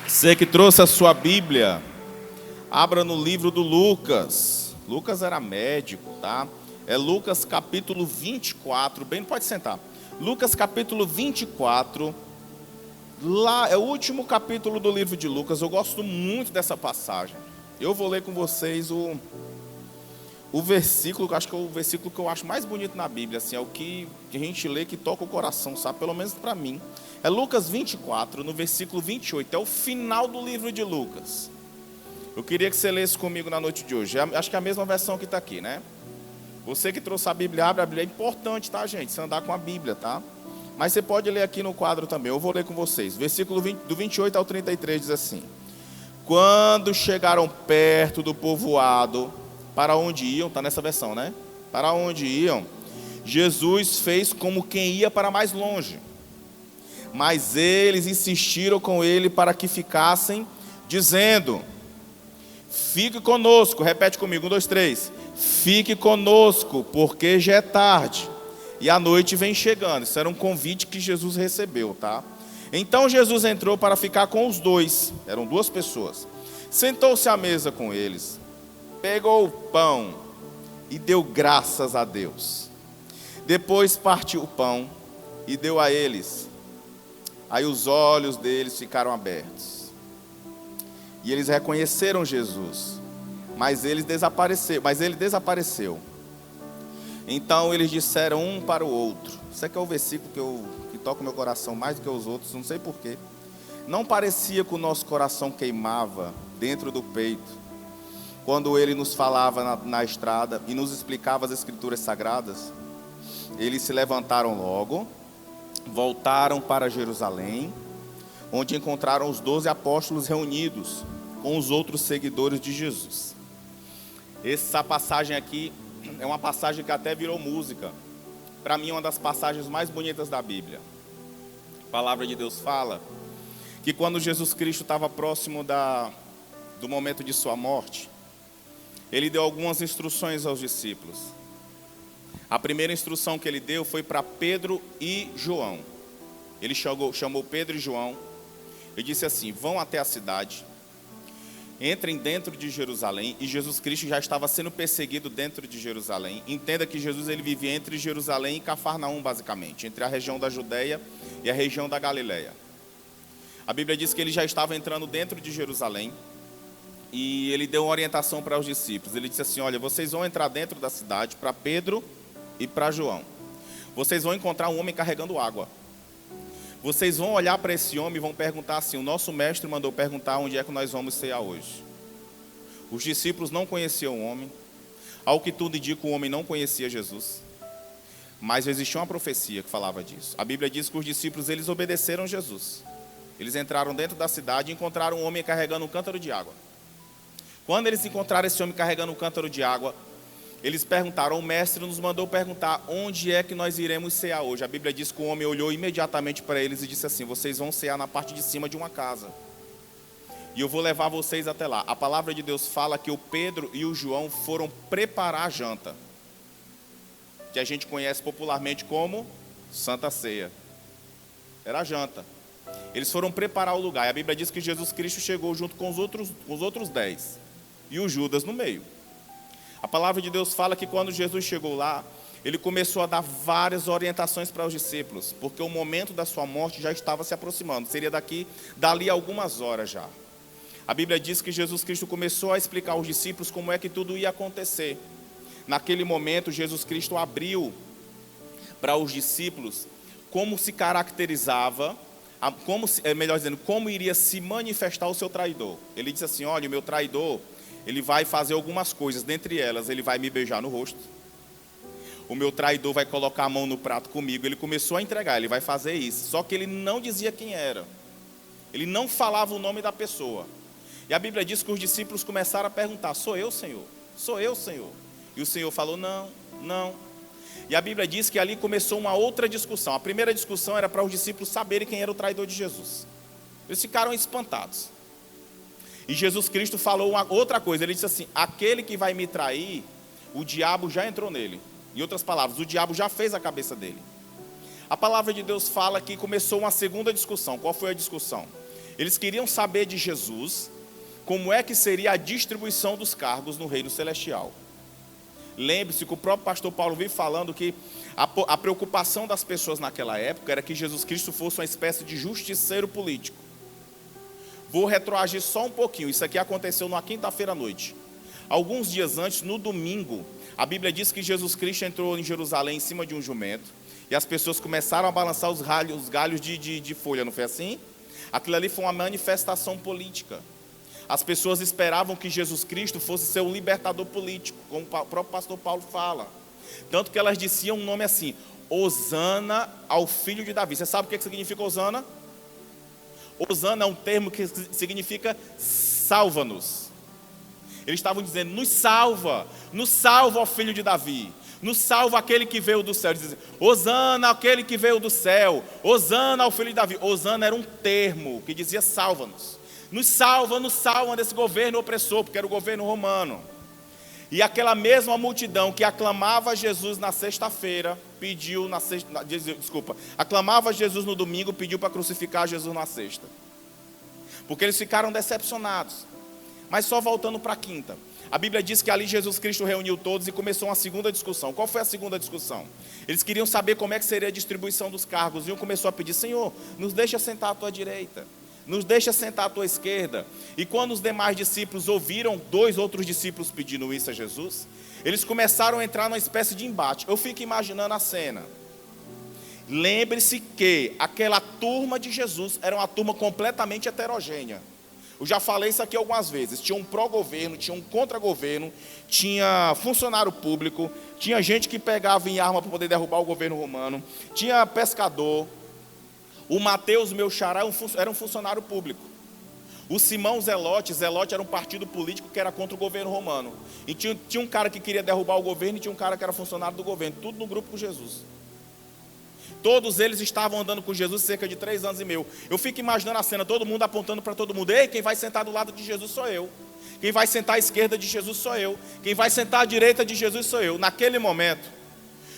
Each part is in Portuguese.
Você que trouxe a sua Bíblia, abra no livro do Lucas. Lucas era médico, tá? É Lucas capítulo 24, bem, pode sentar. Lucas capítulo 24, lá é o último capítulo do livro de Lucas. Eu gosto muito dessa passagem. Eu vou ler com vocês o versículo, que eu acho que é o versículo que eu acho mais bonito na Bíblia, assim, é o que a gente lê que toca o coração, sabe? Pelo menos para mim. É Lucas 24, no versículo 28, é o final do livro de Lucas. Eu queria que você lesse comigo na noite de hoje. Acho que é a mesma versão que está aqui, né? Você que trouxe a Bíblia, abre a Bíblia. É importante, tá, gente? Você andar com a Bíblia, tá? Mas você pode ler aqui no quadro também. Eu vou ler com vocês. Versículo 20, do 28 ao 33 diz assim: Quando chegaram perto do povoado, para onde iam, está nessa versão, né? Para onde iam, Jesus fez como quem ia para mais longe. Mas eles insistiram com ele para que ficassem, dizendo: Fique conosco, repete comigo, 1, 2, 3. Fique conosco, porque já é tarde e a noite vem chegando. Isso era um convite que Jesus recebeu, tá? Então Jesus entrou para ficar com os dois, eram duas pessoas. Sentou-se à mesa com eles, pegou o pão e deu graças a Deus. Depois partiu o pão e deu a eles. Aí os olhos deles ficaram abertos. E eles reconheceram Jesus, mas ele desapareceu. Então eles disseram um para o outro. Isso aqui é o versículo que toca o meu coração mais do que os outros, não sei porquê. Não parecia que o nosso coração queimava dentro do peito quando ele nos falava na estrada e nos explicava as escrituras sagradas? Eles se levantaram logo, voltaram para Jerusalém, onde encontraram os 12 apóstolos reunidos com os outros seguidores de Jesus. Essa passagem aqui é uma passagem que até virou música. Para mim é uma das passagens mais bonitas da Bíblia. A palavra de Deus fala que quando Jesus Cristo estava próximo do momento de sua morte, ele deu algumas instruções aos discípulos. A primeira instrução que ele deu foi para Pedro e João. Ele chamou Pedro e João e disse assim: vão até a cidade, entrem dentro de Jerusalém. E Jesus Cristo já estava sendo perseguido dentro de Jerusalém. Entenda que Jesus ele vivia entre Jerusalém e Cafarnaum, basicamente, entre a região da Judeia e a região da Galileia. A Bíblia diz que ele já estava entrando dentro de Jerusalém e ele deu uma orientação para os discípulos. Ele disse assim: olha, vocês vão entrar dentro da cidade, para Pedro e para João. Vocês vão encontrar um homem carregando água. Vocês vão olhar para esse homem e vão perguntar assim: o nosso mestre mandou perguntar onde é que nós vamos cear hoje. Os discípulos não conheciam o homem. Ao que tudo indica, o homem não conhecia Jesus. Mas existia uma profecia que falava disso. A Bíblia diz que os discípulos eles obedeceram Jesus. Eles entraram dentro da cidade e encontraram um homem carregando um cântaro de água. Quando eles encontraram esse homem carregando um cântaro de água, eles perguntaram: o mestre nos mandou perguntar onde é que nós iremos cear hoje. A Bíblia diz que o homem olhou imediatamente para eles e disse assim: vocês vão cear na parte de cima de uma casa, e eu vou levar vocês até lá. A palavra de Deus fala que o Pedro e o João foram preparar a janta, que a gente conhece popularmente como Santa Ceia. Era a janta. Eles foram preparar o lugar, e a Bíblia diz que Jesus Cristo chegou junto com os outros 10, e o Judas no meio. A palavra de Deus fala que quando Jesus chegou lá, ele começou a dar várias orientações para os discípulos, porque o momento da sua morte já estava se aproximando, seria dali algumas horas já. A Bíblia diz que Jesus Cristo começou a explicar aos discípulos como é que tudo ia acontecer. Naquele momento, Jesus Cristo abriu para os discípulos como se caracterizava, como iria se manifestar o seu traidor. Ele disse assim: olha, o meu traidor, ele vai fazer algumas coisas, dentre elas, ele vai me beijar no rosto. O meu traidor vai colocar a mão no prato comigo. Ele começou a entregar, ele vai fazer isso. Só que ele não dizia quem era. Ele não falava o nome da pessoa. E a Bíblia diz que os discípulos começaram a perguntar: sou eu, Senhor? Sou eu, Senhor? E o Senhor falou: não, não. E a Bíblia diz que ali começou uma outra discussão. A primeira discussão era para os discípulos saberem quem era o traidor de Jesus. Eles ficaram espantados. E Jesus Cristo falou uma outra coisa. Ele disse assim: aquele que vai me trair, o diabo já entrou nele. Em outras palavras, o diabo já fez a cabeça dele. A palavra de Deus fala que começou uma segunda discussão. Qual foi a discussão? Eles queriam saber de Jesus como é que seria a distribuição dos cargos no reino celestial. Lembre-se que o próprio pastor Paulo veio falando que a preocupação das pessoas naquela época era que Jesus Cristo fosse uma espécie de justiceiro político. Vou retroagir só um pouquinho. Isso aqui aconteceu na quinta-feira à noite. Alguns dias antes, no domingo, a Bíblia diz que Jesus Cristo entrou em Jerusalém em cima de um jumento e as pessoas começaram a balançar os galhos de folha, não foi assim? Aquilo ali foi uma manifestação política. As pessoas esperavam que Jesus Cristo fosse ser um libertador político, como o próprio pastor Paulo fala. Tanto que elas diziam um nome assim: Hosana ao filho de Davi. Você sabe o que significa Hosana? Hosana é um termo que significa salva-nos. Eles estavam dizendo: nos salva ao filho de Davi, nos salva aquele que veio do céu. Eles diziam: Hosana aquele que veio do céu, Hosana ao filho de Davi. Hosana era um termo que dizia salva-nos. Nos salva desse governo opressor, porque era o governo romano. E aquela mesma multidão que aclamava Jesus na sexta-feira, aclamava Jesus no domingo, pediu para crucificar Jesus na sexta. Porque eles ficaram decepcionados. Mas só voltando para a quinta. A Bíblia diz que ali Jesus Cristo reuniu todos e começou uma segunda discussão. Qual foi a segunda discussão? Eles queriam saber como é que seria a distribuição dos cargos. E um começou a pedir: Senhor, nos deixa sentar à tua direita, nos deixa sentar à tua esquerda. E quando os demais discípulos ouviram dois outros discípulos pedindo isso a Jesus, eles começaram a entrar numa espécie de embate. Eu fico imaginando a cena. Lembre-se que aquela turma de Jesus era uma turma completamente heterogênea. Eu já falei isso aqui algumas vezes. Tinha um pró-governo, tinha um contra-governo, tinha funcionário público, tinha gente que pegava em arma para poder derrubar o governo romano, tinha pescador. O Mateus, meu xará, era um funcionário público. O Simão Zelote era um partido político que era contra o governo romano. E tinha um cara que queria derrubar o governo e tinha um cara que era funcionário do governo. Tudo no grupo com Jesus. Todos eles estavam andando com Jesus cerca de 3 anos e meio. Eu fico imaginando a cena, todo mundo apontando para todo mundo: ei, quem vai sentar do lado de Jesus sou eu. Quem vai sentar à esquerda de Jesus sou eu. Quem vai sentar à direita de Jesus sou eu. Naquele momento,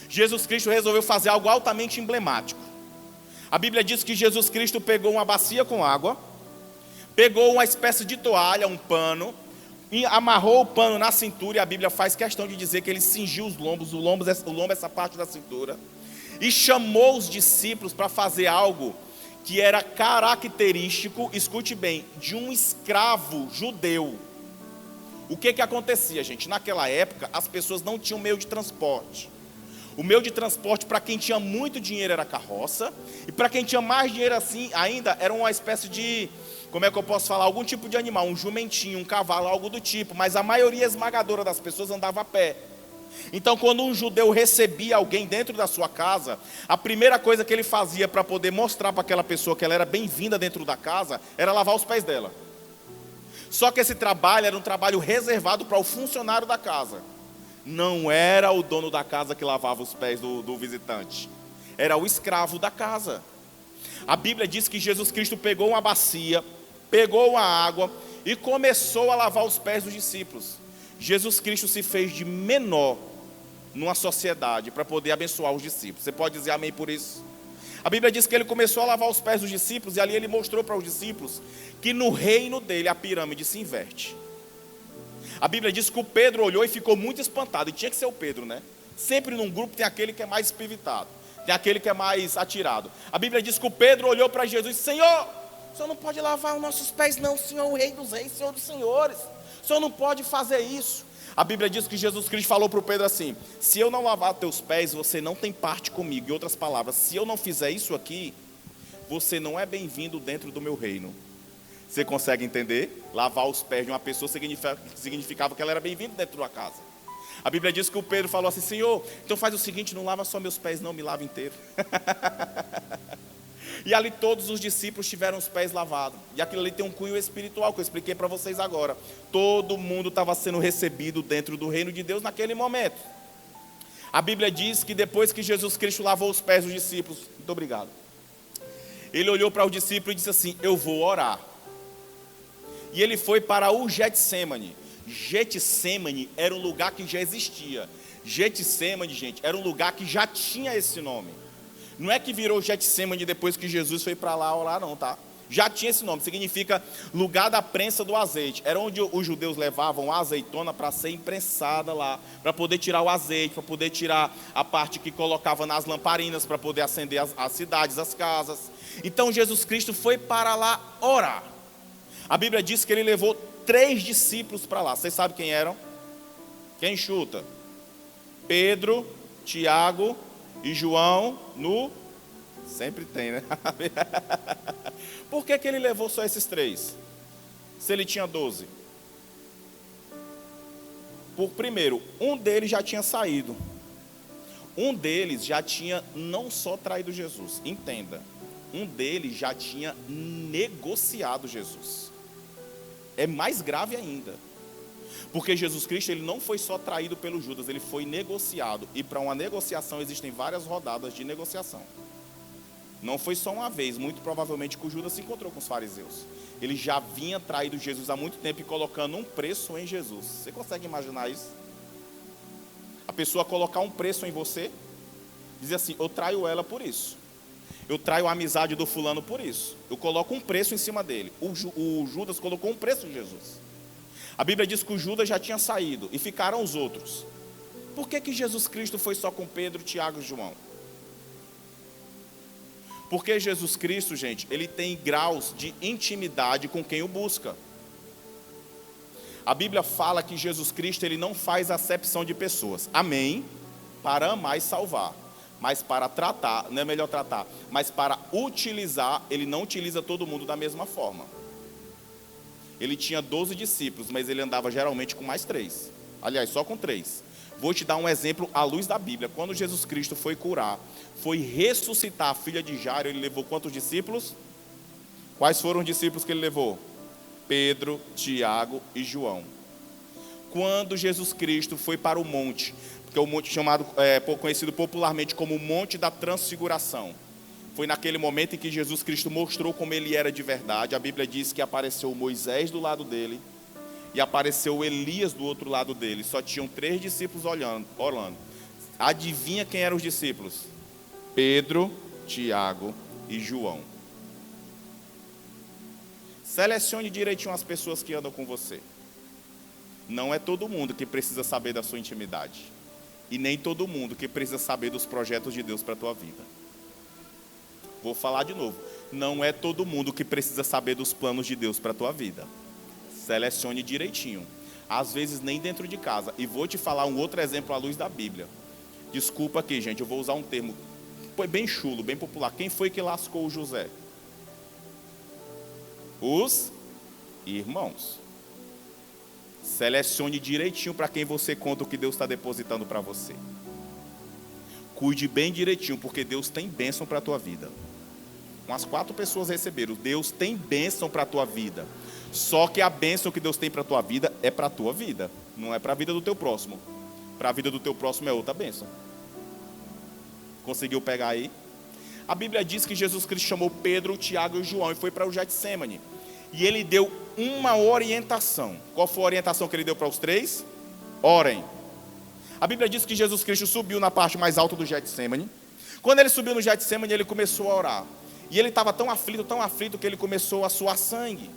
Jesus Cristo resolveu fazer algo altamente emblemático. A Bíblia diz que Jesus Cristo pegou uma bacia com água, pegou uma espécie de toalha, um pano, e amarrou o pano na cintura, e a Bíblia faz questão de dizer que ele cingiu os lombos, o lombo é essa parte da cintura, e chamou os discípulos para fazer algo que era característico, escute bem, de um escravo judeu. O que acontecia, gente? Naquela época, as pessoas não tinham meio de transporte. O meio de transporte para quem tinha muito dinheiro era carroça, e para quem tinha mais dinheiro assim ainda era uma espécie de, como é que eu posso falar, algum tipo de animal, um jumentinho, um cavalo, algo do tipo, mas a maioria esmagadora das pessoas andava a pé. Então, quando um judeu recebia alguém dentro da sua casa, a primeira coisa que ele fazia para poder mostrar para aquela pessoa que ela era bem-vinda dentro da casa, era lavar os pés dela. Só que esse trabalho era um trabalho reservado para o funcionário da casa. Não era o dono da casa que lavava os pés do visitante. Era o escravo da casa. A Bíblia diz que Jesus Cristo pegou uma bacia, pegou a água e começou a lavar os pés dos discípulos. Jesus Cristo se fez de menor numa sociedade para poder abençoar os discípulos. Você pode dizer amém por isso? A Bíblia diz que ele começou a lavar os pés dos discípulos e ali ele mostrou para os discípulos que no reino dele a pirâmide se inverte. A Bíblia diz que o Pedro olhou e ficou muito espantado. E tinha que ser o Pedro, né? Sempre num grupo tem aquele que é mais espivitado, tem aquele que é mais atirado. A Bíblia diz que o Pedro olhou para Jesus e disse: Senhor, o Senhor não pode lavar os nossos pés não, o Senhor é o Rei dos Reis, Senhor dos Senhores. O Senhor não pode fazer isso. A Bíblia diz que Jesus Cristo falou para o Pedro assim: se eu não lavar teus pés, você não tem parte comigo. Em outras palavras, se eu não fizer isso aqui, você não é bem-vindo dentro do meu reino. Você consegue entender? Lavar os pés de uma pessoa significava que ela era bem-vinda dentro da casa. A Bíblia diz que o Pedro falou assim: Senhor, então faz o seguinte, não lava só meus pés não, me lava inteiro. E ali todos os discípulos tiveram os pés lavados. E aquilo ali tem um cunho espiritual que eu expliquei para vocês agora. Todo mundo estava sendo recebido dentro do reino de Deus naquele momento. A Bíblia diz que depois que Jesus Cristo lavou os pés dos discípulos, muito obrigado, ele olhou para o discípulo e disse assim: eu vou orar. E ele foi para o Getsêmani. Getsêmani era um lugar que já existia. Getsêmani, gente, era um lugar que já tinha esse nome. Não é que virou Getsêmani depois que Jesus foi para lá orar, não, tá? Já tinha esse nome, significa lugar da prensa do azeite. Era onde os judeus levavam a azeitona para ser imprensada lá, para poder tirar o azeite, para poder tirar a parte que colocava nas lamparinas, para poder acender as cidades, as casas. Então Jesus Cristo foi para lá orar. A Bíblia diz que ele levou 3 discípulos para lá. Vocês sabem quem eram? Quem chuta? Pedro, Tiago e João Sempre tem, né? Por que ele levou só esses 3? Se ele tinha 12? Primeiro, um deles já tinha saído. Um deles já tinha não só traído Jesus. Entenda. Um deles já tinha negociado Jesus. É mais grave ainda. Porque Jesus Cristo, ele não foi só traído pelo Judas, ele foi negociado. E para uma negociação existem várias rodadas de negociação. Não foi só uma vez, muito provavelmente que o Judas se encontrou com os fariseus. Ele já vinha traído Jesus há muito tempo e colocando um preço em Jesus. Você consegue imaginar isso? A pessoa colocar um preço em você, dizer assim, eu traio ela por isso. Eu traio a amizade do fulano por isso. Eu coloco um preço em cima dele. O Judas colocou um preço em Jesus. A Bíblia diz que o Judas já tinha saído e ficaram os outros. Por que Jesus Cristo foi só com Pedro, Tiago e João? Porque Jesus Cristo, gente, ele tem graus de intimidade com quem o busca. A Bíblia fala que Jesus Cristo, ele não faz acepção de pessoas. Amém? Para amar e salvar. Mas para tratar, não é melhor tratar, mas para utilizar, ele não utiliza todo mundo da mesma forma. Ele tinha 12 discípulos, mas ele andava geralmente com mais 3. Aliás, só com 3. Vou te dar um exemplo à luz da Bíblia. Quando Jesus Cristo foi curar, foi ressuscitar a filha de Jairo, ele levou quantos discípulos? Quais foram os discípulos que ele levou? Pedro, Tiago e João. Quando Jesus Cristo foi para o monte, que é o monte conhecido popularmente como o Monte da Transfiguração, foi naquele momento em que Jesus Cristo mostrou como ele era de verdade. A Bíblia diz que apareceu Moisés do lado dele e apareceu Elias do outro lado dele. Só tinham 3 discípulos orando. Adivinha quem eram os discípulos? Pedro, Tiago e João. Selecione direitinho as pessoas que andam com você. Não é todo mundo que precisa saber da sua intimidade. E nem todo mundo que precisa saber dos projetos de Deus para a tua vida. Vou falar de novo. Não é todo mundo que precisa saber dos planos de Deus para a tua vida. Selecione direitinho. Às vezes nem dentro de casa. E vou te falar um outro exemplo à luz da Bíblia. Desculpa aqui, gente, eu vou usar um termo bem chulo, bem popular. Quem foi que lascou o José? Os irmãos. Selecione direitinho para quem você conta o que Deus está depositando para você. Cuide bem direitinho, porque Deus tem bênção para a tua vida. Umas 4 pessoas receberam. Deus tem bênção para a tua vida. Só que a bênção que Deus tem para a tua vida é para a tua vida. Não é para a vida do teu próximo. Para a vida do teu próximo é outra bênção. Conseguiu pegar aí? A Bíblia diz que Jesus Cristo chamou Pedro, Tiago e João e foi para o Getsemane. E ele deu uma orientação. Qual foi a orientação que ele deu para os 3? Orem. A Bíblia diz que Jesus Cristo subiu na parte mais alta do Getsemane. Quando ele subiu no Getsemane, ele começou a orar. E ele estava tão aflito que ele começou a suar sangue.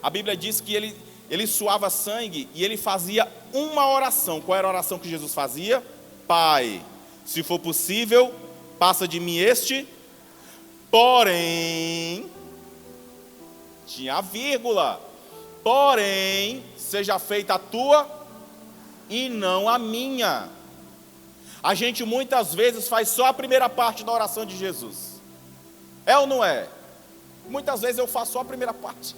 A Bíblia diz que ele suava sangue e ele fazia uma oração. Qual era a oração que Jesus fazia? Pai, se for possível, passa de mim este. Porém, tinha a vírgula. Porém, seja feita a tua e não a minha. A gente muitas vezes faz só a primeira parte da oração de Jesus. É ou não é? Muitas vezes eu faço só a primeira parte.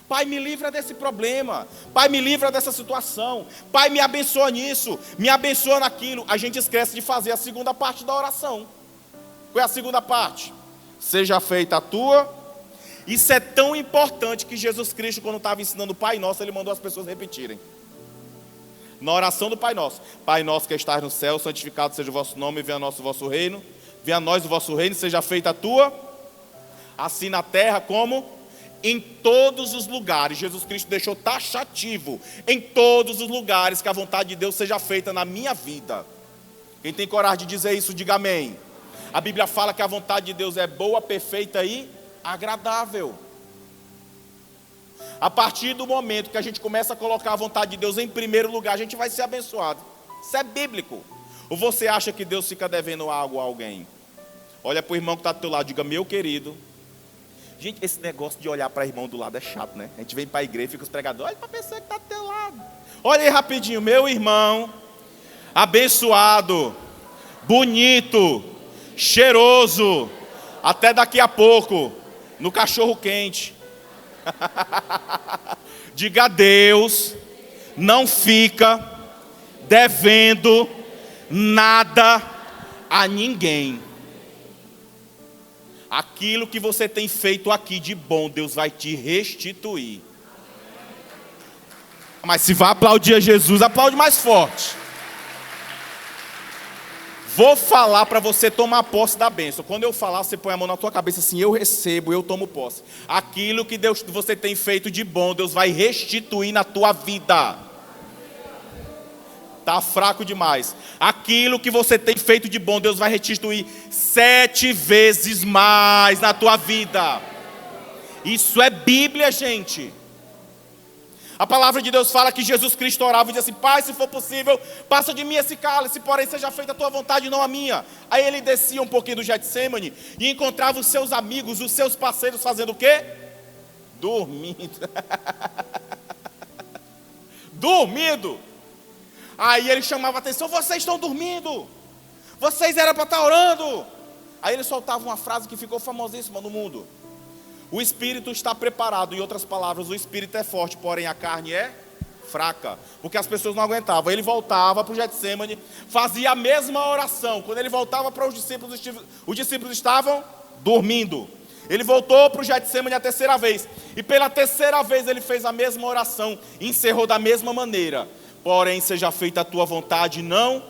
Pai, me livra desse problema. Pai, me livra dessa situação. Pai, me abençoa nisso. Me abençoa naquilo. A gente esquece de fazer a segunda parte da oração. Qual é a segunda parte? Seja feita a tua. Isso é tão importante que Jesus Cristo, quando estava ensinando o Pai Nosso, ele mandou as pessoas repetirem. Na oração do Pai Nosso. Pai nosso que estás no céu, santificado seja o vosso nome, venha o vosso reino. Venha a nós o vosso reino, seja feita a tua. Assim na terra como em todos os lugares. Jesus Cristo deixou taxativo. Em todos os lugares que a vontade de Deus seja feita na minha vida. Quem tem coragem de dizer isso, diga amém. A Bíblia fala que a vontade de Deus é boa, perfeita e agradável. A partir do momento que a gente começa a colocar a vontade de Deus em primeiro lugar, a gente vai ser abençoado. Isso é bíblico. Ou você acha que Deus fica devendo algo a alguém? Olha para o irmão que está do teu lado, diga, meu querido. Gente, esse negócio de olhar para o irmão do lado é chato, né? A gente vem para a igreja e fica os pregadores, olha para a pessoa que está do teu lado. Olha aí rapidinho, meu irmão, abençoado, bonito, cheiroso, até daqui a pouco, no cachorro quente. Diga, Deus não fica devendo nada a ninguém. Aquilo que você tem feito aqui de bom, Deus vai te restituir. Mas se vai aplaudir a Jesus, aplaude mais forte. Vou falar para você tomar posse da bênção. Quando eu falar, você põe a mão na tua cabeça assim, eu recebo, eu tomo posse. Aquilo que você tem feito de bom, Deus vai restituir na tua vida. Está fraco demais. Aquilo que você tem feito de bom, Deus vai restituir 7 vezes mais na tua vida. Isso é Bíblia, gente. A palavra de Deus fala que Jesus Cristo orava e dizia assim, Pai, se for possível, passa de mim esse cálice, porém seja feita a tua vontade e não a minha. Aí ele descia um pouquinho do Getsemane e encontrava os seus amigos, os seus parceiros fazendo o quê? Dormindo. Dormindo. Aí ele chamava a atenção, vocês estão dormindo. Vocês eram para estar orando. Aí ele soltava uma frase que ficou famosíssima no mundo. O espírito está preparado, em outras palavras, o espírito é forte, porém a carne é fraca, porque as pessoas não aguentavam. Ele voltava para o Getsemane, fazia a mesma oração. Quando ele voltava para os discípulos estavam dormindo. Ele voltou para o Getsemane a terceira vez, e pela terceira vez ele fez a mesma oração, e encerrou da mesma maneira. Porém, seja feita a tua vontade, não.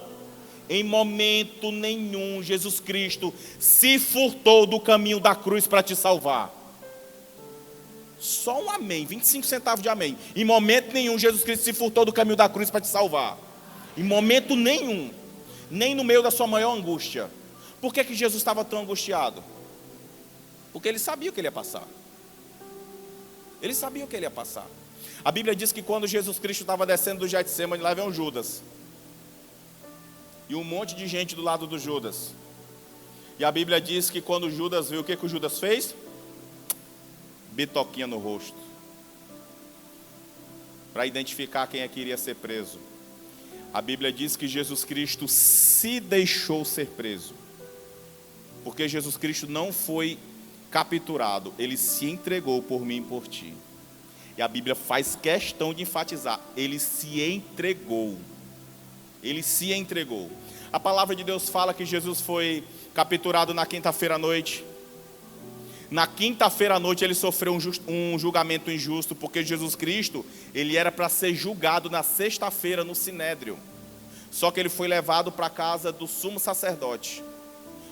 Em momento nenhum, Jesus Cristo se furtou do caminho da cruz para te salvar. Só um amém, 25 centavos de amém. Em momento nenhum, Jesus Cristo se furtou do caminho da cruz para te salvar. Em momento nenhum. Nem no meio da sua maior angústia. Por que Jesus estava tão angustiado? Porque ele sabia o que ele ia passar. Ele sabia o que ele ia passar. A Bíblia diz que quando Jesus Cristo estava descendo do Getsemane, lá vem Judas. E um monte de gente do lado do Judas. E a Bíblia diz que quando Judas viu, o que o Judas fez? Bitoquinha no rosto, para identificar quem é que iria ser preso. A Bíblia diz que Jesus Cristo se deixou ser preso, porque Jesus Cristo não foi capturado, ele se entregou por mim e por ti. E a Bíblia faz questão de enfatizar, ele se entregou. Ele se entregou. A palavra de Deus fala que Jesus foi capturado na quinta-feira à noite. Na quinta-feira à noite ele sofreu um julgamento injusto, porque Jesus Cristo, ele era para ser julgado na sexta-feira no Sinédrio. Só que ele foi levado para a casa do sumo sacerdote.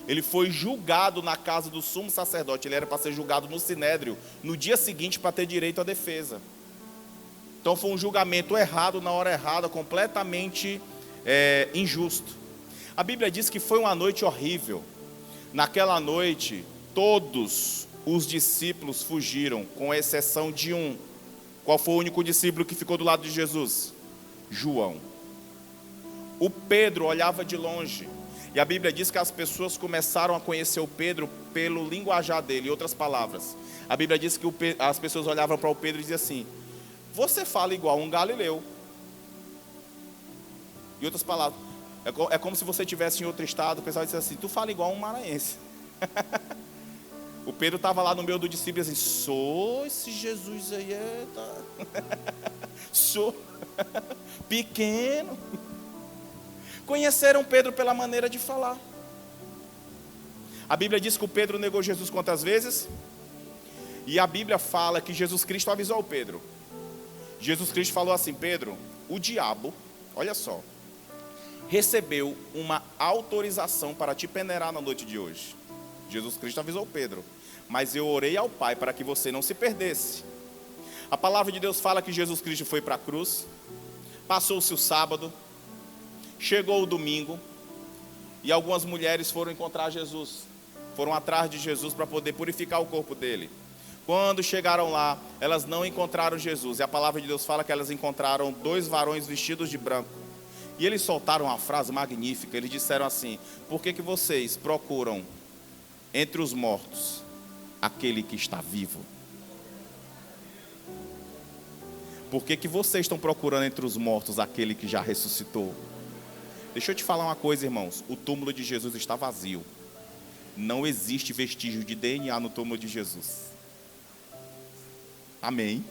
Ele foi julgado na casa do sumo sacerdote. Ele era para ser julgado no Sinédrio no dia seguinte para ter direito à defesa. Então foi um julgamento errado, na hora errada, completamente injusto. A Bíblia diz que foi uma noite horrível. Naquela noite, todos os discípulos fugiram, com exceção de um. Qual foi o único discípulo que ficou do lado de Jesus? João. O Pedro olhava de longe. E a Bíblia diz que as pessoas começaram a conhecer o Pedro pelo linguajar dele. Em outras palavras, a Bíblia diz que as pessoas olhavam para o Pedro e diziam assim: você fala igual um galileu. Em outras palavras, é como se você estivesse em outro estado, o pessoal disse assim: tu fala igual um maranhense. O Pedro estava lá no meio do discípulo assim: sou esse Jesus aí, sou pequeno. Conheceram Pedro pela maneira de falar. A Bíblia diz que o Pedro negou Jesus quantas vezes? E a Bíblia fala que Jesus Cristo avisou o Pedro. Jesus Cristo falou assim: Pedro, o diabo, olha só, recebeu uma autorização para te peneirar na noite de hoje. Jesus Cristo avisou Pedro: mas eu orei ao Pai para que você não se perdesse. A palavra de Deus fala que Jesus Cristo foi para a cruz, passou-se o sábado, chegou o domingo, e algumas mulheres foram encontrar Jesus. foram atrás de Jesus para poder purificar o corpo dele. Quando chegaram lá, elas não encontraram Jesus. E a palavra de Deus fala que elas encontraram 2 varões vestidos de branco. E eles soltaram uma frase magnífica. Eles disseram assim: por que vocês procuram entre os mortos aquele que está vivo? Por que vocês estão procurando entre os mortos aquele que já ressuscitou? Deixa eu te falar uma coisa, irmãos. O túmulo de Jesus está vazio. Não existe vestígio de DNA no túmulo de Jesus. Amém?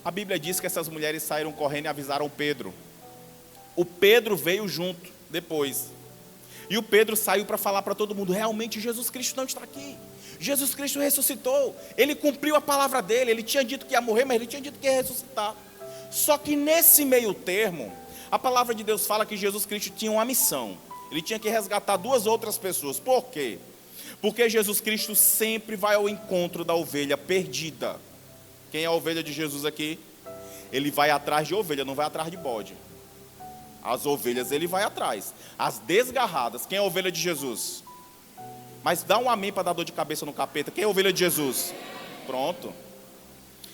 A Bíblia diz que essas mulheres saíram correndo e avisaram o Pedro. O Pedro veio junto depois. E o Pedro saiu para falar para todo mundo: realmente Jesus Cristo não está aqui. Jesus Cristo ressuscitou. Ele cumpriu a palavra dele. Ele tinha dito que ia morrer, mas ele tinha dito que ia ressuscitar. Só que nesse meio termo, a palavra de Deus fala que Jesus Cristo tinha uma missão. Ele tinha que resgatar 2 outras pessoas. Por quê? Porque Jesus Cristo sempre vai ao encontro da ovelha perdida. Quem é a ovelha de Jesus aqui? Ele vai atrás de ovelha, não vai atrás de bode. As ovelhas ele vai atrás. As desgarradas. Quem é a ovelha de Jesus? Mas dá um amém para dar dor de cabeça no capeta. Quem é a ovelha de Jesus? Pronto.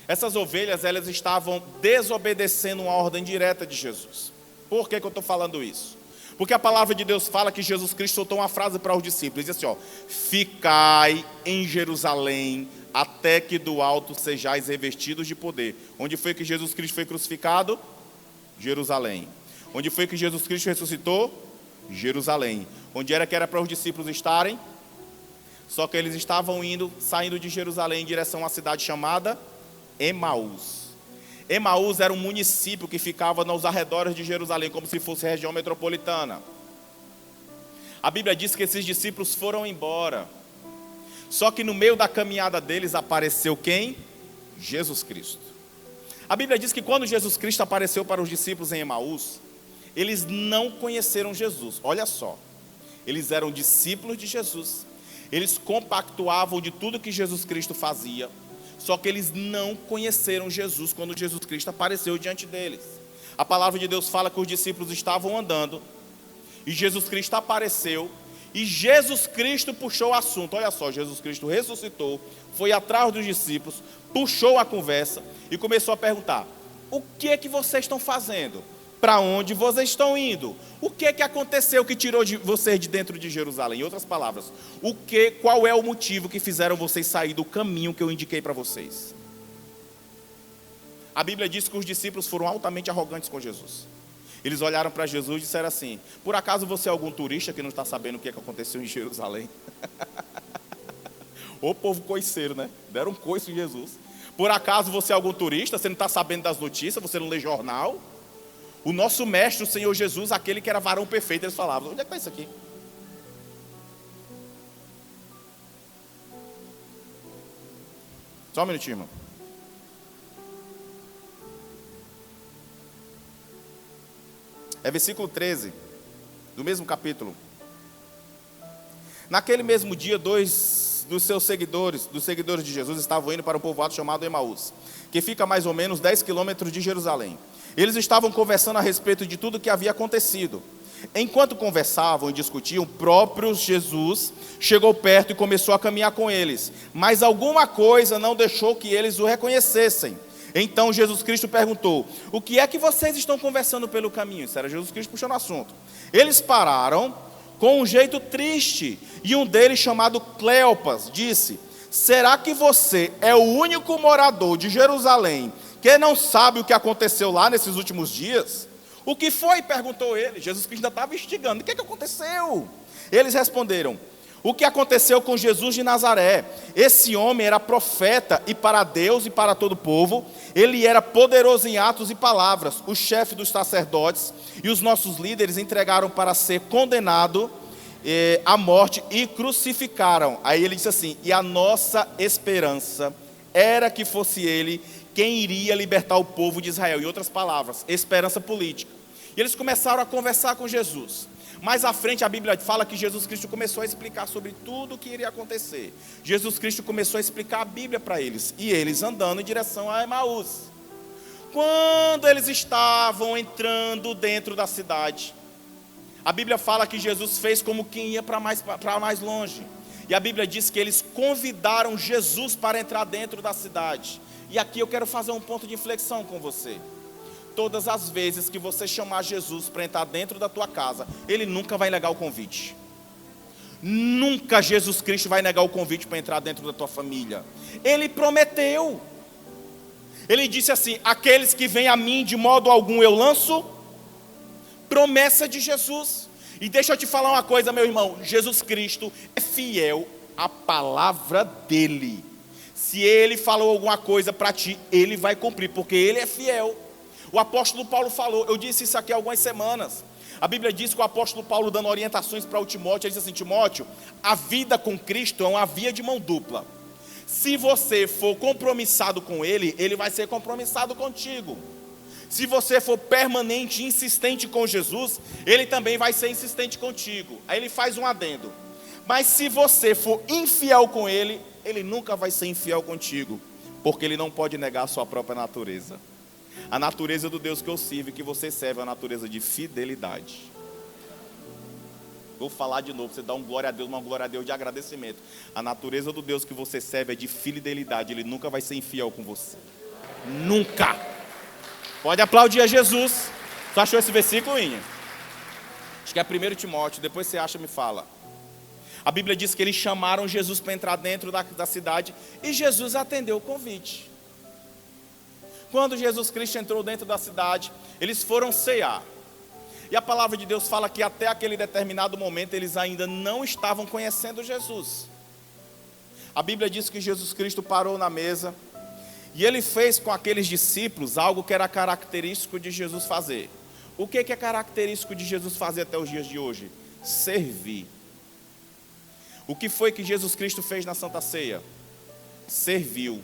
Essas ovelhas, elas estavam desobedecendo uma ordem direta de Jesus. Por que eu estou falando isso? Porque a palavra de Deus fala que Jesus Cristo soltou uma frase para os discípulos. Diz assim, ó: ficai em Jerusalém até que do alto sejais revestidos de poder. Onde foi que Jesus Cristo foi crucificado? Jerusalém. Onde foi que Jesus Cristo ressuscitou? Jerusalém. Onde era que era para os discípulos estarem? Só que eles estavam saindo de Jerusalém em direção a uma cidade chamada Emaús. Emaús era um município que ficava nos arredores de Jerusalém, como se fosse região metropolitana. A Bíblia diz que esses discípulos foram embora. Só que no meio da caminhada deles apareceu quem? Jesus Cristo. A Bíblia diz que quando Jesus Cristo apareceu para os discípulos em Emaús, eles não conheceram Jesus. Olha só, eles eram discípulos de Jesus. Eles compactuavam de tudo que Jesus Cristo fazia. Só que eles não conheceram Jesus quando Jesus Cristo apareceu diante deles. A palavra de Deus fala que os discípulos estavam andando e Jesus Cristo apareceu. E Jesus Cristo puxou o assunto. Olha só, Jesus Cristo ressuscitou, foi atrás dos discípulos, puxou a conversa e começou a perguntar: o que é que vocês estão fazendo? Para onde vocês estão indo? O que é que aconteceu que tirou vocês de dentro de Jerusalém? Em outras palavras, qual é o motivo que fizeram vocês sair do caminho que eu indiquei para vocês? A Bíblia diz que os discípulos foram altamente arrogantes com Jesus. Eles olharam para Jesus e disseram assim: por acaso você é algum turista que não está sabendo o que aconteceu em Jerusalém? Ô povo coiceiro, né? Deram um coice em Jesus. Por acaso você é algum turista? Você não está sabendo das notícias? Você não lê jornal? O nosso mestre, o Senhor Jesus, aquele que era varão perfeito, eles falavam: onde é que está isso aqui? Só um minutinho, irmão. É versículo 13, do mesmo capítulo. Naquele mesmo dia, 2 dos seus seguidores, dos seguidores de Jesus, estavam indo para um povoado chamado Emaús, que fica a mais ou menos 10 quilômetros de Jerusalém. Eles estavam conversando a respeito de tudo o que havia acontecido. Enquanto conversavam e discutiam, o próprio Jesus chegou perto e começou a caminhar com eles. Mas alguma coisa não deixou que eles o reconhecessem. Então Jesus Cristo perguntou: o que é que vocês estão conversando pelo caminho? Isso era Jesus Cristo puxando o assunto. Eles pararam com um jeito triste. E um deles, chamado Cleopas, disse: será que você é o único morador de Jerusalém que não sabe o que aconteceu lá nesses últimos dias? O que foi? Perguntou ele. Jesus Cristo ainda estava instigando: o que aconteceu? Eles responderam: o que aconteceu com Jesus de Nazaré? Esse homem era profeta, e para Deus e para todo o povo, ele era poderoso em atos e palavras. O chefe dos sacerdotes e os nossos líderes entregaram para ser condenado à morte e crucificaram. Aí ele disse assim: e a nossa esperança era que fosse ele quem iria libertar o povo de Israel. Em outras palavras, esperança política. E eles começaram a conversar com Jesus. Mais à frente a Bíblia fala que Jesus Cristo começou a explicar sobre tudo o que iria acontecer. Jesus Cristo começou a explicar a Bíblia para eles. E eles andando em direção a Emaús. Quando eles estavam entrando dentro da cidade, a Bíblia fala que Jesus fez como quem ia para mais longe. E a Bíblia diz que eles convidaram Jesus para entrar dentro da cidade. E aqui eu quero fazer um ponto de inflexão com você. Todas as vezes que você chamar Jesus para entrar dentro da tua casa, Ele nunca vai negar o convite. Nunca Jesus Cristo vai negar o convite para entrar dentro da tua família. Ele prometeu. Ele disse assim: aqueles que vêm a mim, de modo algum eu lanço. Promessa de Jesus. E deixa eu te falar uma coisa, meu irmão. Jesus Cristo é fiel à palavra dele. Se ele falou alguma coisa para ti, ele vai cumprir, porque ele é fiel. O apóstolo Paulo falou, eu disse isso aqui há algumas semanas. A Bíblia diz que o apóstolo Paulo, dando orientações para o Timóteo, ele disse assim: Timóteo, a vida com Cristo é uma via de mão dupla. Se você for compromissado com ele, ele vai ser compromissado contigo. Se você for permanente e insistente com Jesus, ele também vai ser insistente contigo. Aí ele faz um adendo: mas se você for infiel com ele, ele nunca vai ser infiel contigo, porque ele não pode negar a sua própria natureza. A natureza do Deus que eu sirvo e que você serve é a natureza de fidelidade. Vou falar de novo, você dá uma glória a Deus de agradecimento. A natureza do Deus que você serve é de fidelidade. Ele nunca vai ser infiel com você. Nunca. Pode aplaudir a Jesus. Tu achou esse versículo, Inha? Acho que é 1 Timóteo, depois você acha, me fala. A Bíblia diz que eles chamaram Jesus para entrar dentro da cidade e Jesus atendeu o convite. Quando Jesus Cristo entrou dentro da cidade, eles foram cear. E a palavra de Deus fala que até aquele determinado momento eles ainda não estavam conhecendo Jesus. A Bíblia diz que Jesus Cristo parou na mesa e ele fez com aqueles discípulos algo que era característico de Jesus fazer. O que é característico de Jesus fazer até os dias de hoje? Servir. O que foi que Jesus Cristo fez na Santa Ceia? Serviu.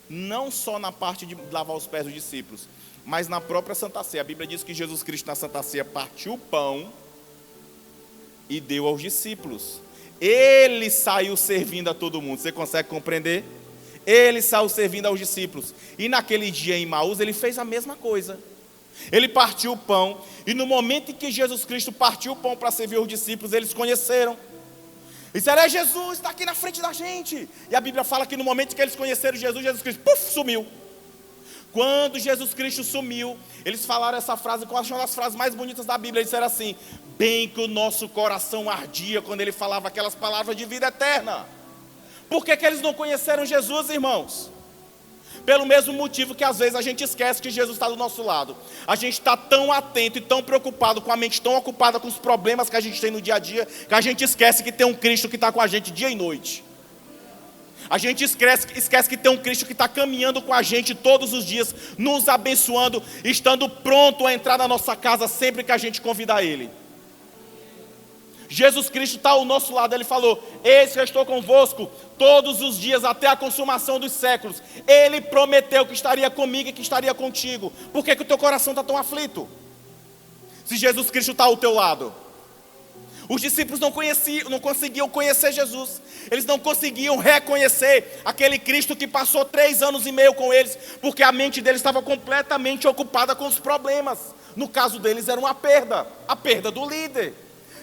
Não só na parte de lavar os pés dos discípulos, mas na própria Santa Ceia. A Bíblia diz que Jesus Cristo na Santa Ceia partiu o pão e deu aos discípulos. Ele saiu servindo a todo mundo. Você consegue compreender? Ele saiu servindo aos discípulos. E naquele dia em Emaús ele fez a mesma coisa. Ele partiu o pão, e no momento em que Jesus Cristo partiu o pão para servir os discípulos, eles conheceram. Disseram: é Jesus, está aqui na frente da gente. E a Bíblia fala que no momento que eles conheceram Jesus, Jesus Cristo, sumiu. Quando Jesus Cristo sumiu, eles falaram essa frase, que eu acho uma das frases mais bonitas da Bíblia. Eles disseram assim: bem que o nosso coração ardia quando ele falava aquelas palavras de vida eterna. Por que eles não conheceram Jesus, irmãos? Pelo mesmo motivo que às vezes a gente esquece que Jesus está do nosso lado. A gente está tão atento e tão preocupado, com a mente tão ocupada com os problemas que a gente tem no dia a dia, que a gente esquece que tem um Cristo que está com a gente dia e noite. A gente esquece que tem um Cristo que está caminhando com a gente todos os dias, nos abençoando, estando pronto a entrar na nossa casa sempre que a gente convidar Ele. Jesus Cristo está ao nosso lado. Ele falou: eis que eu estou convosco todos os dias até a consumação dos séculos. Ele prometeu que estaria comigo e que estaria contigo. Por que o teu coração está tão aflito? Se Jesus Cristo está ao teu lado. Os discípulos não conseguiam conhecer Jesus. Eles não conseguiam reconhecer aquele Cristo que passou 3 anos e meio com eles, porque a mente deles estava completamente ocupada com os problemas. No caso deles era uma perda, a perda do líder.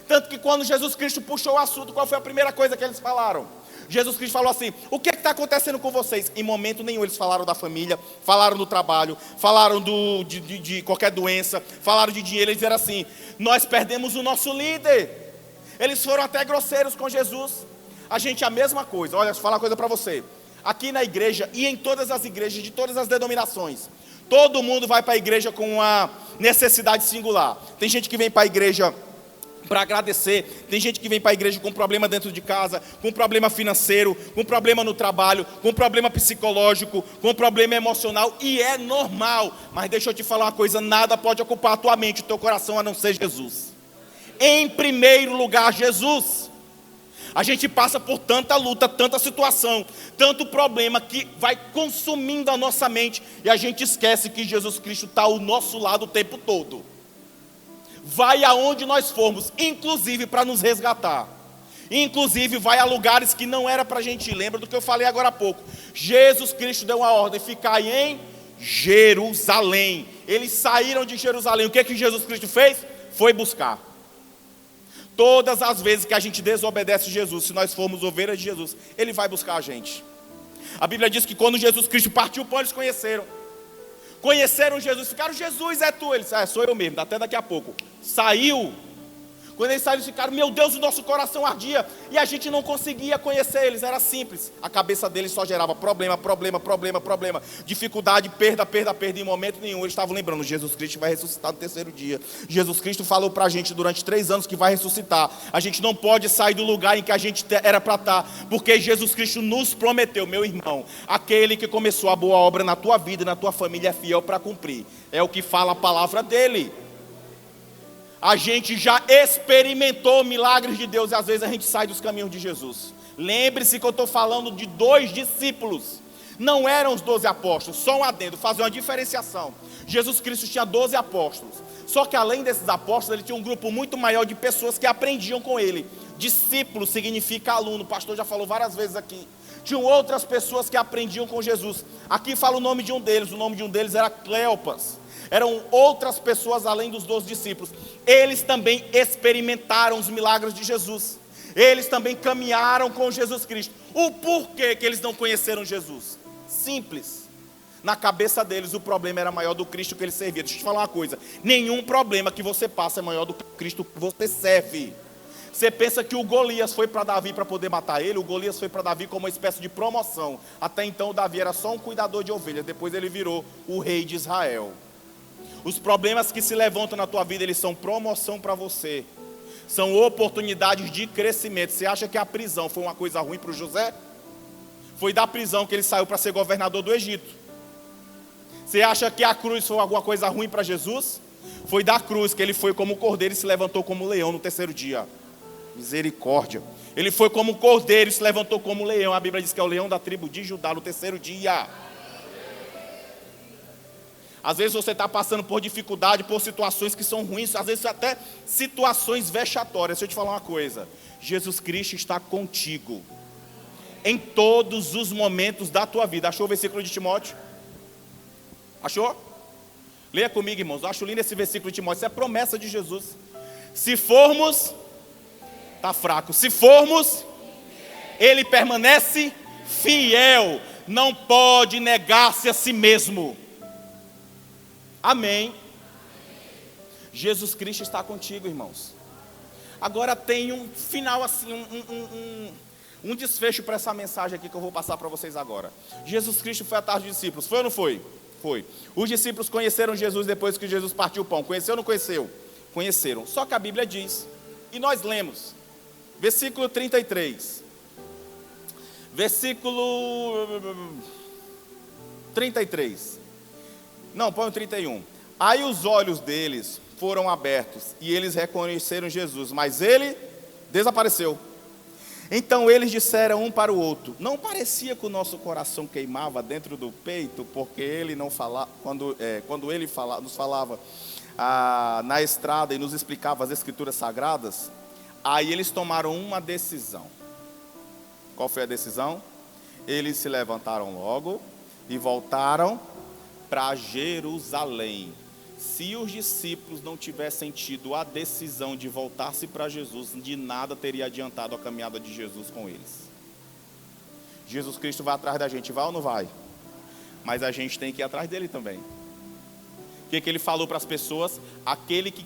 Tanto que quando Jesus Cristo puxou o assunto, qual foi a primeira coisa que eles falaram? Jesus Cristo falou assim: o que está acontecendo com vocês? Em momento nenhum eles falaram da família, falaram do trabalho, falaram de qualquer doença, falaram de dinheiro. Eles disseram assim: nós perdemos o nosso líder. Eles foram até grosseiros com Jesus. A gente é a mesma coisa. Olha, deixa eu falar uma coisa para você. Aqui na igreja e em todas as igrejas, de todas as denominações, todo mundo vai para a igreja com uma necessidade singular. Tem gente que vem para a igreja para agradecer, tem gente que vem para a igreja com problema dentro de casa, com problema financeiro, com problema no trabalho, com problema psicológico, com problema emocional, e é normal. Mas deixa eu te falar uma coisa: nada pode ocupar a tua mente, o teu coração, a não ser Jesus. Em primeiro lugar, Jesus. A gente passa por tanta luta, tanta situação, tanto problema, que vai consumindo a nossa mente, e a gente esquece que Jesus Cristo está ao nosso lado o tempo todo. Vai aonde nós formos, inclusive para nos resgatar. Inclusive vai a lugares que não era para a gente ir. Lembra do que eu falei agora há pouco? Jesus Cristo deu uma ordem: ficai em Jerusalém. Eles saíram de Jerusalém. O que Jesus Cristo fez? Foi buscar. todas as vezes que a gente desobedece Jesus, se nós formos ovelhas de Jesus, Ele vai buscar a gente. A Bíblia diz que quando Jesus Cristo partiu o pão, eles conheceram Jesus, ficaram: Jesus, é tu? Ele disse: sou eu mesmo, até daqui a pouco. Saiu. Quando eles saíram, eles ficaram: meu Deus, o nosso coração ardia, e a gente não conseguia conhecer eles, era simples. A cabeça deles só gerava problema, dificuldade, perda, em momento nenhum eles estavam lembrando: Jesus Cristo vai ressuscitar no terceiro dia. Jesus Cristo falou para a gente durante 3 anos que vai ressuscitar. A gente não pode sair do lugar em que a gente era para estar, porque Jesus Cristo nos prometeu. Meu irmão, aquele que começou a boa obra na tua vida e na tua família é fiel para cumprir. É o que fala a palavra dele. A gente já experimentou milagres de Deus e às vezes a gente sai dos caminhos de Jesus. Lembre-se que eu estou falando de 2 discípulos. Não eram os 12 apóstolos, só um adendo, fazer uma diferenciação. Jesus Cristo tinha 12 apóstolos. Só que além desses apóstolos, ele tinha um grupo muito maior de pessoas que aprendiam com ele. Discípulo significa aluno, o pastor já falou várias vezes aqui. Tinham outras pessoas que aprendiam com Jesus. Aqui fala o nome de um deles, o nome de um deles era Cleopas. Eram outras pessoas além dos 12 discípulos. Eles também experimentaram os milagres de Jesus. Eles também caminharam com Jesus Cristo. O porquê que eles não conheceram Jesus? Simples. Na cabeça deles o problema era maior do Cristo que eles serviam. Deixa eu te falar uma coisa: nenhum problema que você passa é maior do que o Cristo que você serve. Você pensa que o Golias foi para Davi para poder matar ele? O Golias foi para Davi como uma espécie de promoção. Até então o Davi era só um cuidador de ovelhas. Depois ele virou o rei de Israel. Os problemas que se levantam na tua vida, eles são promoção para você. São oportunidades de crescimento. Você acha que a prisão foi uma coisa ruim para o José? Foi da prisão que ele saiu para ser governador do Egito. Você acha que a cruz foi alguma coisa ruim para Jesus? Foi da cruz que ele foi como cordeiro e se levantou como leão no terceiro dia. Misericórdia. Ele foi como cordeiro e se levantou como leão. A Bíblia diz que é o leão da tribo de Judá no terceiro dia. Às vezes você está passando por dificuldade, por situações que são ruins, às vezes até situações vexatórias. Deixa eu te falar uma coisa: Jesus Cristo está contigo em todos os momentos da tua vida. Achou o versículo de Timóteo? Achou? Leia comigo, irmãos. Eu acho lindo esse versículo de Timóteo. Isso é promessa de Jesus. Se formos, está fraco. Se formos, Ele permanece fiel. Não pode negar-se a si mesmo. Amém. Jesus Cristo está contigo, irmãos. Agora tem um final assim, um desfecho para essa mensagem aqui que eu vou passar para vocês agora. Jesus Cristo foi atrás dos discípulos, foi ou não foi? Foi. Os discípulos conheceram Jesus depois que Jesus partiu o pão. Conheceu ou não conheceu? Conheceram. Só que a Bíblia diz, e nós lemos, versículo 33. Versículo 33. Não, põe o 31. Aí os olhos deles foram abertos e eles reconheceram Jesus, mas ele desapareceu. Então eles disseram um para o outro: não parecia que o nosso coração queimava dentro do peito, porque ele não falava, quando ele nos falava na estrada e nos explicava as escrituras sagradas? Aí eles tomaram uma decisão. Qual foi a decisão? Eles se levantaram logo e voltaram para Jerusalém. Se os discípulos não tivessem tido a decisão de voltar-se para Jesus, de nada teria adiantado a caminhada de Jesus com eles. Jesus Cristo vai atrás da gente, vai ou não vai? Mas a gente tem que ir atrás dele também. O que ele falou para as pessoas? Aquele que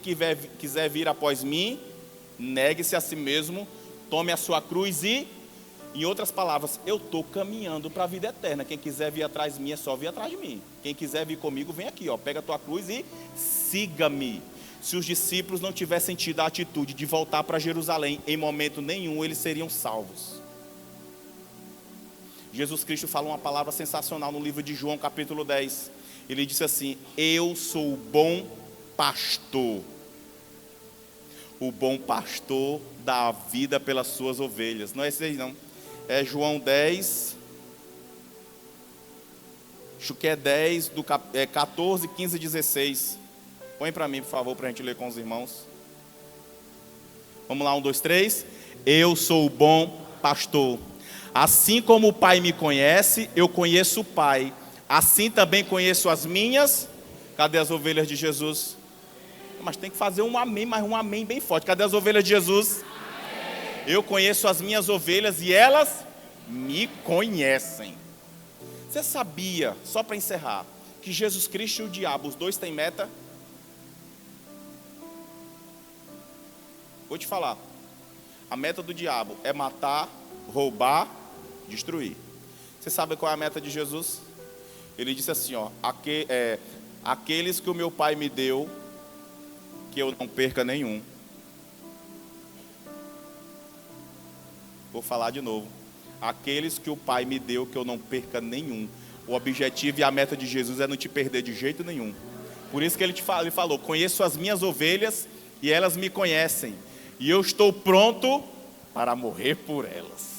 quiser vir após mim, negue-se a si mesmo, tome a sua cruz e... Em outras palavras, eu estou caminhando para a vida eterna. Quem quiser vir atrás de mim é só vir atrás de mim. Quem quiser vir comigo, vem aqui, ó, pega a tua cruz e siga-me. Se os discípulos não tivessem tido a atitude de voltar para Jerusalém, em momento nenhum eles seriam salvos. Jesus Cristo fala uma palavra sensacional no livro de João, capítulo 10. Ele disse assim: eu sou o bom pastor. O bom pastor dá a vida pelas suas ovelhas. Não é esse aí, não. É João 10, acho que é 10, 14, 15 e 16. Põe para mim, por favor, para a gente ler com os irmãos. Vamos lá, 1, 2, 3. Eu sou o bom pastor. Assim como o Pai me conhece, eu conheço o Pai. Assim também conheço as minhas. Cadê as ovelhas de Jesus? Mas tem que fazer um amém, mas um amém bem forte. Cadê as ovelhas de Jesus? Eu conheço as minhas ovelhas e elas me conhecem. Você sabia, só para encerrar, que Jesus Cristo e o diabo, os dois têm meta? Vou te falar. A meta do diabo é matar, roubar, destruir. Você sabe qual é a meta de Jesus? Ele disse assim, ó, aqueles que o meu Pai me deu, que eu não perca nenhum. Vou falar de novo. Aqueles que o Pai me deu, que eu não perca nenhum. O objetivo e a meta de Jesus é não te perder de jeito nenhum. Por isso que ele falou, conheço as minhas ovelhas e elas me conhecem. E eu estou pronto para morrer por elas.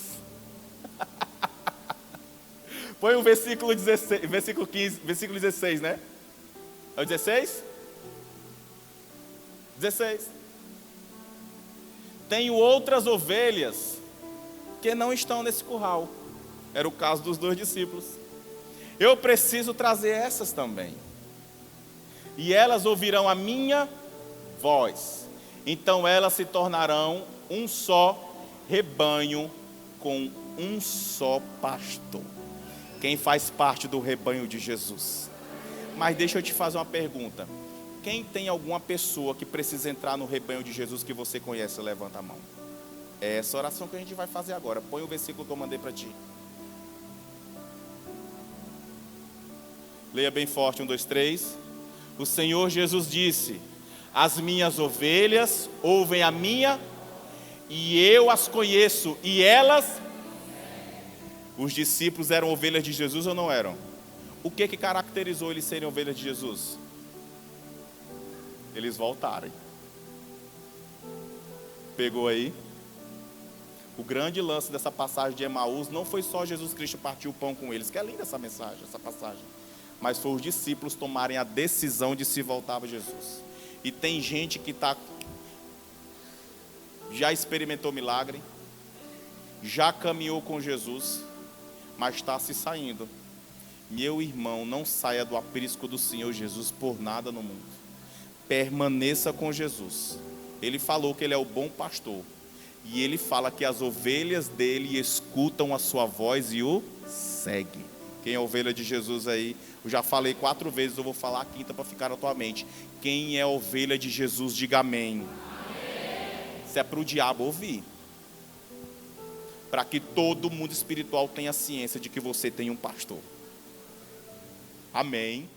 Põe o versículo 16, versículo 15, versículo 16, né? É o 16? 16. Tenho outras ovelhas que não estão nesse curral. Era o caso dos 2 discípulos. Eu preciso trazer essas também. E elas ouvirão a minha voz. Então elas se tornarão um só rebanho com um só pastor. Quem faz parte do rebanho de Jesus? Mas deixa eu te fazer uma pergunta. Quem tem alguma pessoa que precisa entrar no rebanho de Jesus que você conhece? Levanta a mão. É essa oração que a gente vai fazer agora. Põe o versículo que eu mandei para ti. Leia bem forte, 1, 2, 3. O Senhor Jesus disse: as minhas ovelhas ouvem a minha, e eu as conheço, e elas... Os discípulos eram ovelhas de Jesus ou não eram? O que caracterizou eles serem ovelhas de Jesus? Eles voltarem. Pegou aí? O grande lance dessa passagem de Emaús não foi só Jesus Cristo partir o pão com eles, que é linda essa mensagem, essa passagem. Mas foi os discípulos tomarem a decisão de se voltar para Jesus. E tem gente que já experimentou milagre, já caminhou com Jesus, mas está se saindo. Meu irmão, não saia do aprisco do Senhor Jesus por nada no mundo. Permaneça com Jesus. Ele falou que Ele é o bom pastor. E Ele fala que as ovelhas dele escutam a sua voz e o seguem. Quem é ovelha de Jesus aí? Eu já falei 4 vezes, eu vou falar a 5ª para ficar na tua mente. Quem é ovelha de Jesus, diga amém. Isso é para o diabo ouvir. Para que todo mundo espiritual tenha ciência de que você tem um pastor. Amém.